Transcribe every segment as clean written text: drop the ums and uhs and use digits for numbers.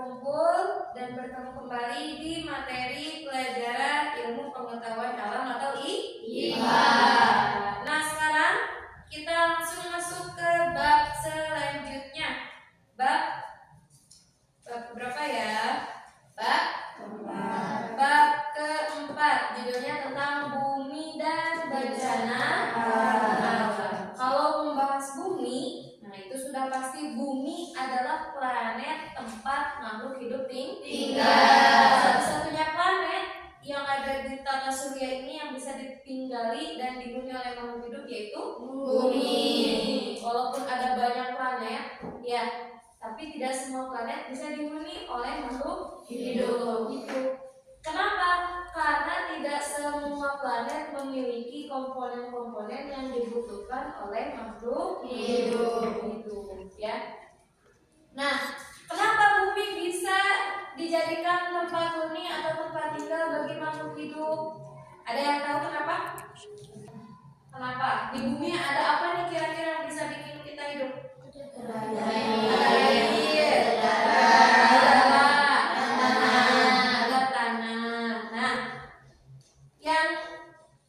berkumpul dan bertemu kembali di materi pelajaran ilmu pengetahuan alam atau IPA. Nah, sekarang kita langsung masuk ke bab selanjutnya. Bab berapa ya? Bab keempat. Judulnya tentang bumi dan bencana alam. Kalau membahas bumi, nah itu sudah pasti bumi adalah planet tempat makhluk hidup tinggal. Satu-satunya planet yang ada di tata surya ini yang bisa ditinggali dan dihuni oleh makhluk hidup yaitu bumi. Walaupun ada banyak planet, ya, tapi tidak semua planet bisa dihuni oleh makhluk hidup. Gitu. Kenapa? Karena tidak semua planet memiliki komponen-komponen yang dibutuhkan oleh makhluk hidup. Gitu, ya. Nah, kenapa bumi bisa dijadikan tempat huni atau tempat tinggal bagi makhluk hidup? Ada yang tahu kenapa? Kenapa? Di bumi ada apa nih kira-kira yang bisa bikin kita hidup? Ada air, ada tanah. Nah, yang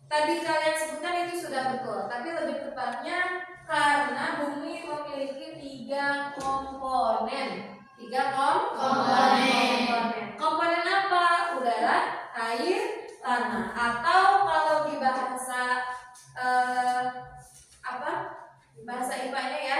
tadi kalian sebutkan itu sudah betul, tapi lebih tepatnya karena bumi memiliki 3 komponen. 3 komponen. Komponen apa? Udara, air, tanah. Atau kalau di bahasa bahasa IPA-nya ya,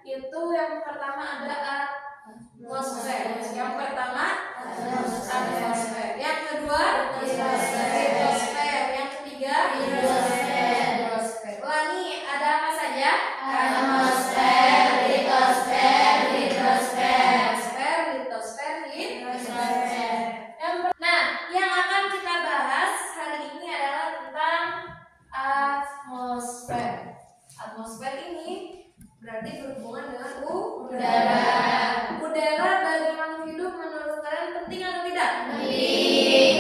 itu yang pertama ada atmosfer. Yang pertama atmosfer. Yang kedua litosfer. Yang ketiga hidrosfer. Ulangi, ada apa saja? Atmosfer, litosfer, hidrosfer. Nah, yang akan kita bahas hari ini adalah tentang atmosfer. Atmosfer ini berarti berhubungan dengan udara. Udara bagi makhluk hidup menurut kalian penting atau tidak? Penting.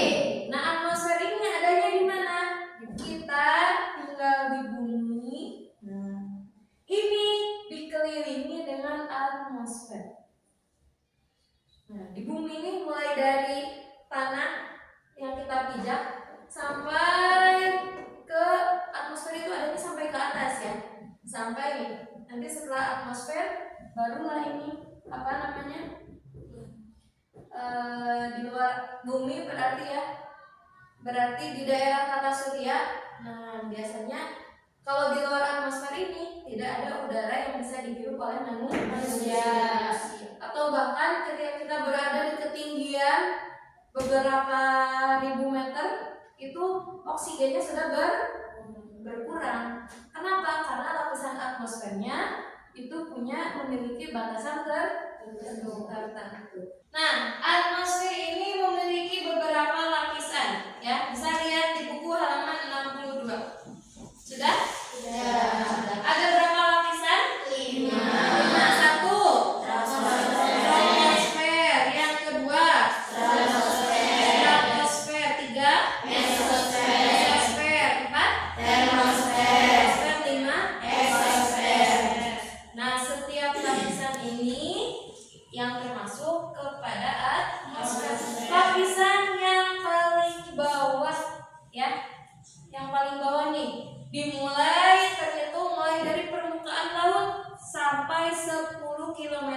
Nah, atmosfer ini adanya di mana? Kita tinggal di bumi. Ini dikelilingi dengan atmosfer. Nah, di bumi ini mulai dari tanah yang kita pijak sampai ke atmosfer itu adanya sampai ke atas ya. Sampai nih. Nanti setelah atmosfer barulah ini apa namanya? Di luar bumi berarti ya. Berarti di daerah tata surya. Nah, biasanya kalau di luar atmosfer ini tidak ada udara yang bisa dihirup oleh manusia. Atau bahkan ketika kita berada di ketinggian beberapa ribu meter, itu oksigennya sudah berkurang. Kenapa? Karena lapisan atmosfernya itu memiliki batasan tertentu. Nah, atmosfer ini memiliki beberapa lapisan, ya. Bisa lihat di buku halaman 62. Sudah? Sudah. Ada berapa lapisan? 5. Satu, troposfer. Yang kedua, stratosfer. 3, mesosfer. 4, termosfer. 5, eksosfer. Nah, setiap lapisan ini yang termasuk kepada atmosfer. Lapisan yang paling bawah, ya, yang paling bawah nih terhitung mulai dari permukaan laut sampai 10 km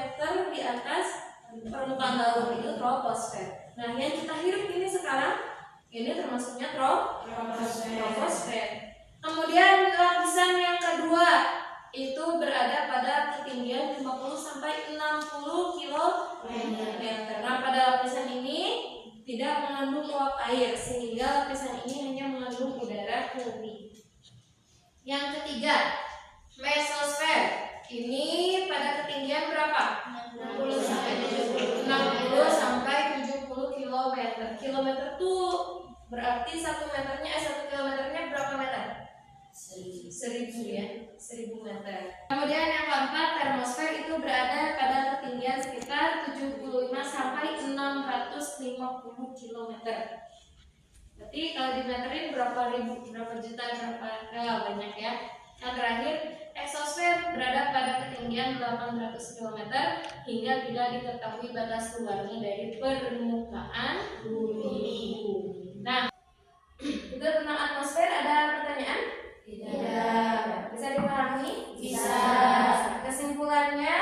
di atas permukaan laut, itu troposfer. Nah, yang kita hirup ini sekarang ini termasuknya troposfer. Kemudian lapisan yang kedua itu berada pada ketinggian 50 sampai 60 km. Nah, pada lapisan ini tidak mengandung uap air sehingga lapisan ini hanya mengandung udara murni. Yang ketiga, mesosfer. Ini pada ketinggian berapa? 60 sampai 70 km. Kilometer itu berarti 1 kilometernya berapa meter? 1000 ya, 1000 meter. Kemudian yang keempat, termosfer itu berada pada ketinggian sekitar 75 sampai 650 km. Berarti kalau dimeterin berapa ribu, berapa juta, berapa banyak ya. Yang terakhir, eksosfer berada pada ketinggian 800 km hingga tidak diketahui batas luarnya dari permukaan bumi. Nah, itu tentang atmosfer. Ada pertanyaan? Tidak. Bisa dipahami? Bisa. Kesimpulannya,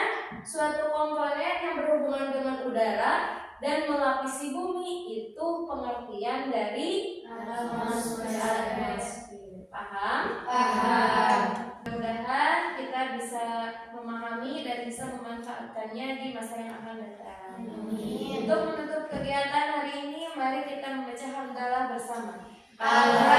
suatu komponen yang berhubungan dengan udara dan melapisi bumi itu pengertian dari Atmosfer. Paham? Paham. Mudah-mudahan kita bisa memahami dan bisa memanfaatkannya di masa yang akan datang. Amin. Untuk menutup kegiatan hari ini, mari kita membaca hamdalah bersama. Alhamdulillah.